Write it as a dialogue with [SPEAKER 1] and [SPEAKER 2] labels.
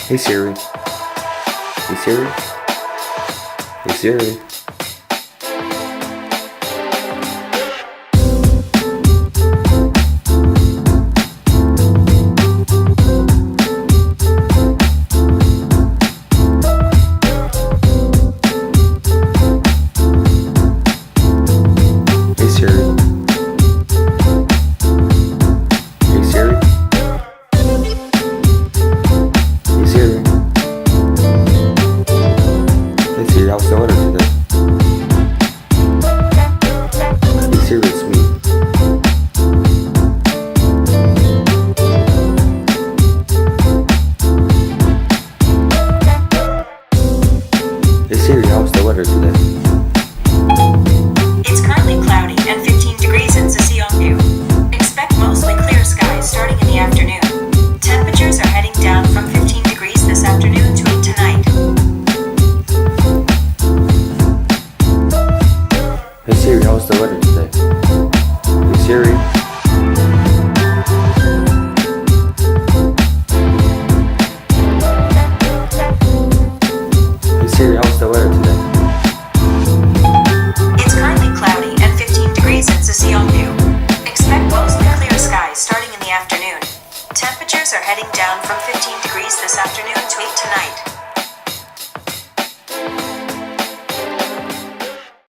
[SPEAKER 1] Hey Siri. Hey Siri. Hey Siri. Hey Siri. Hey Siri. Hey Siri. Hey Siri, how's the weather today? Hey Siri, it's me. Hey Siri, how's the weather today?
[SPEAKER 2] It's currently cloudy and 15 degrees in Sisiongnu. Expect mostly clear skies starting in the afternoon. Temperatures are heading down from 15 degrees this afternoon to tonight.
[SPEAKER 1] Hey Siri, how's the weather today? Hey Siri. Hey Siri, how's the weather today?
[SPEAKER 2] It's currently cloudy and 15 degrees in Sisiongnu. Expect mostly clear skies starting in the afternoon. Temperatures are heading down from 15 degrees this afternoon